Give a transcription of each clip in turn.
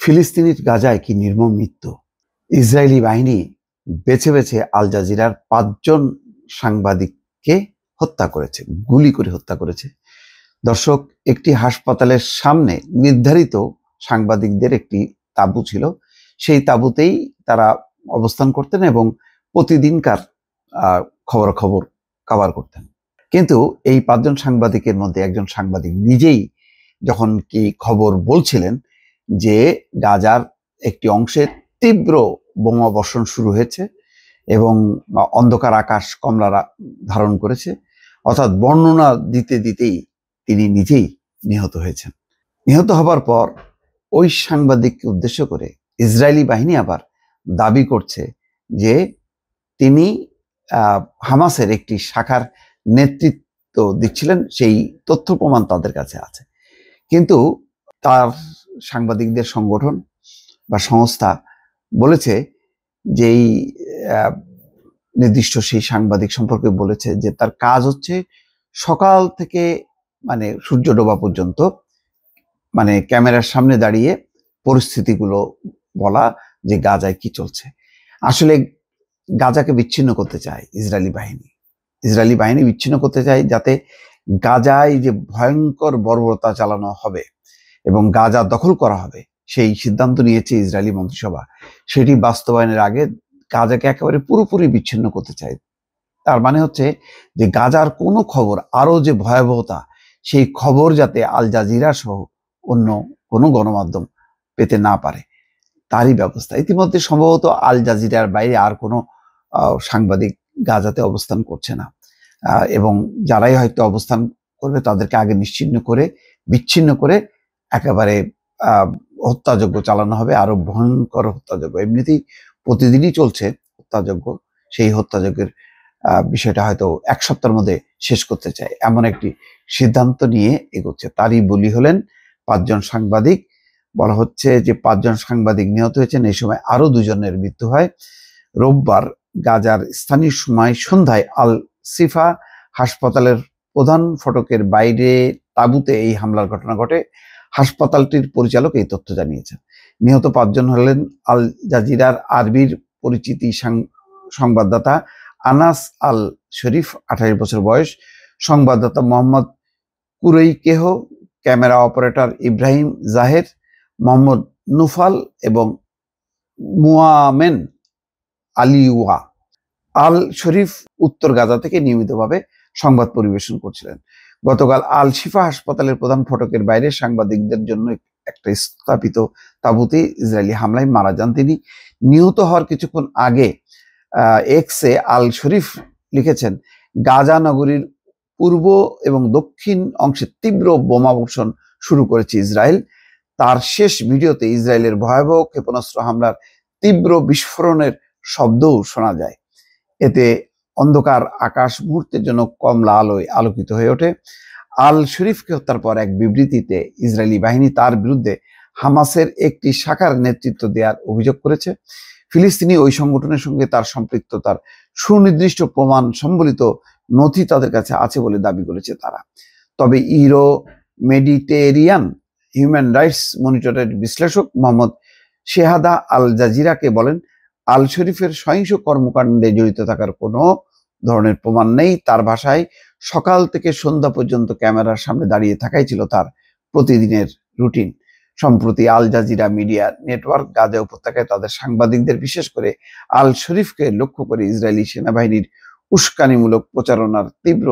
ফিলিস্তিনির গাজায় কি নির্মম মৃত্যু। ইসরায়েলি বাহিনী বেছে বেছে আল জাজিরার 5 জন সাংবাদিককে হত্যা করেছে, গুলি করে হত্যা করেছে। দর্শক, একটি হাসপাতালের সামনে নির্ধারিত সাংবাদিকদের একটি তাঁবু ছিল। সেই তাঁবুতেই তারা অবস্থান করতেন এবং প্রতিদিনকার খবর কভার করতেন। কিন্তু এই 5 জন সাংবাদিকের মধ্যে একজন সাংবাদিক নিজেই যখন কি খবর বলছিলেন যে গাজার একটি অংশে তীব্র বোমা বর্ষণ শুরু হয়েছে এবং অন্ধকার আকাশ কমলা ধারণ করেছে, অর্থাৎ বর্ণনা দিতে দিতেই তিনি নিজেই নিহত হয়েছেন। নিহত হবার পর ওই সাংবাদিককে উদ্দেশ্য করে ইসরায়েলি বাহিনী আবার দাবি করছে যে তিনি হামাসের একটি শাখার নেতৃত্ব দিচ্ছিলেন, সেই তথ্য প্রমাণ তাদের কাছে আছে। কিন্তু তার সাংবাদিকদের সংগঠন বা সংস্থা বলেছে যে এই নির্দিষ্ট সেই সাংবাদিক সম্পর্কে বলেছে যে তার কাজ হচ্ছে সকাল থেকে সূর্য ডোবা পর্যন্ত ক্যামেরার সামনে দাঁড়িয়ে পরিস্থিতিগুলো বলা যে গাজায় কি চলছে। আসলে গাজাকে বিচ্ছিন্ন করতে চায় ইসরায়েলি বাহিনী বিচ্ছিন্ন করতে চায়, যাতে গাজায় যে ভয়ঙ্কর বর্বরতা চালানো হবে এবং গাজা দখল করা হবে সেই সিদ্ধান্ত নিয়েছে ইসরায়েলি মন্ত্রিসভা। সেটি বাস্তবায়নের আগে গাজাকে একেবারে পুরোপুরি বিচ্ছিন্ন করতে চায়। তার মানে হচ্ছে যে গাজার কোনো খবর, আরো যে ভয়াবহতা, সেই খবর যাতে আল জাজিরা সহ অন্য কোনো গণমাধ্যম পেতে না পারে তারই ব্যবস্থা। ইতিমধ্যে সম্ভবত আল জাজিরার বাইরে আর কোনো সাংবাদিক গাজাতে অবস্থান করছে না, এবং যারাই হয়তো অবস্থান করবে তাদেরকে আগে বিচ্ছিন্ন করে একেবারে হত্যাযজ্ঞ চালানো হবে, আরো ভয়ঙ্কর হত্যাযজ্ঞ। এমনিতেই প্রতিদিনই চলছে হত্যাযজ্ঞ, সেই হত্যাযজ্ঞের বিষয়টা হয়তো 1 সপ্তাহের মধ্যে শেষ করতে চায়, এমন একটি সিদ্ধান্ত নিয়ে এগোচ্ছে। তারই বলি হলেন 5 জন সাংবাদিক। বলা হচ্ছে যে 5 জন সাংবাদিক নিহত হয়েছেন। এই সময় আরো 2 জনের মৃত্যু হয়। রোববার গাজার স্থানীয় সময় সন্ধ্যায় আল সিফা হাসপাতালের প্রধান ফটকের বাইরে তাঁবুতে এই হামলার ঘটনা ঘটে। হাসপাতালটির পরিচালক এই তথ্য জানিয়েছেন। নিহত 5 জন হলেন আল জাজিরার আরবির পরিচিতি সংবাদদাতা আনাস আল শরীফ, 28 বছর বয়স, সংবাদদাতা মোহাম্মদ কুরেইকেহ, ক্যামেরা অপারেটর ইব্রাহিম জাহের, মোহাম্মদ নুফাল এবং মুয়ামেন আলিওয়া। আল শরীফ উত্তর গাজা থেকে নিয়মিতভাবে সংবাদ পরিবেশন করছিলেন। গতকাল আল শিফা হাসপাতালের প্রধান ফটকের বাইরে সাংবাদিকদের জন্য একটা স্থাপিত তাঁবুতে ইসরায়েলি হামলায় মারা যান তিনি। নিহত হওয়ার কিছুক্ষণ আগে এক্সে আল শরীফ লিখেছেন, গাজা নগরীর পূর্ব এবং দক্ষিণ অংশে তীব্র বোমাবর্ষণ শুরু করেছে ইসরায়েল। তার শেষ ভিডিওতে ইসরায়েলের ভয়াবহ ক্ষেপণাস্ত্র হামলার তীব্র বিস্ফোরণের শব্দও শোনা যায়। এতে অন্ধকার আকাশ মুহূর্তের জন্য কমলা আলোয় আলোকিত হয়ে ওঠে। আল শরীফকে হত্যার পর এক বিবৃতিতে ইসরায়েলি বাহিনী তার বিরুদ্ধে হামাসের একটি শাখার নেতৃত্ব দেওয়ার অভিযোগ করেছে। ফিলিস্তিনি ওই সংগঠনের সঙ্গে তার সম্পৃক্ততার সুনির্দিষ্ট প্রমাণ সম্বলিত নথি তাদের কাছে আছে বলে দাবি করেছে তারা। তবে ইউরো মেডিটেরিয়ান হিউম্যান রাইটস মনিটরের বিশ্লেষক মোহাম্মদ শেহাদা আল জাজিরাকে বলেন, আল শরীফের সহিংস কর্মকাণ্ডে জড়িত থাকার কোনো ধরনের প্রমাণ নেই। তার ভাষায়, সকাল থেকে সন্ধ্যা পর্যন্ত ক্যামেরার সামনে দাঁড়িয়ে থাকাই ছিল তার প্রতিদিনের রুটিন। সম্প্রতি Al Jazeera media network Gaza উপত্যকায় তাদের সাংবাদিকদের, বিশেষ করে আল শরীফকে লক্ষ্য করে ইসরায়েলি সেনাবাহিনীর উস্কানিমূলক প্রচারণার তীব্র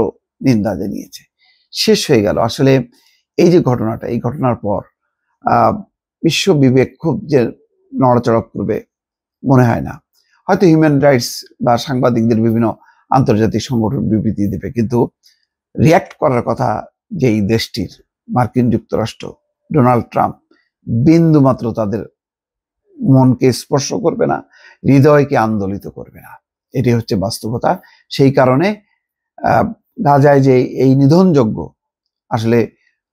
নিন্দা জানিয়েছে। শেষ হয়ে গেল। আসলে এই যে ঘটনাটা, এই ঘটনার পর বিশ্ব বিবেক খুব যে নড়াচড়া করবে মনে হয় না। হয়তো হিউম্যান রাইটস বা সাংবাদিকদের বিভিন্ন আন্তর্জাতিক সংগঠন বিবৃতি দেবে, কিন্তু রিয়াক্ট করার কথা যেই দেশটির, মার্কিন যুক্তরাষ্ট্র, ডোনাল্ড ট্রাম্প, বিন্দু মাত্র তাদের মনকে স্পর্শ করবে না, হৃদয়কে আন্দোলিত করবে না। এটি হচ্ছে বাস্তবতা। সেই কারণে গাজায় যে এই নিধনযজ্ঞ আসলে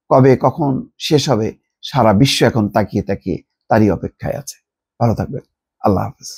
কবে কখন শেষ হবে সারা বিশ্ব এখন তাকিয়ে তাকিয়ে তারই অপেক্ষায় আছে। ভালো থাকবেন। আল্লাহ হাফেজ।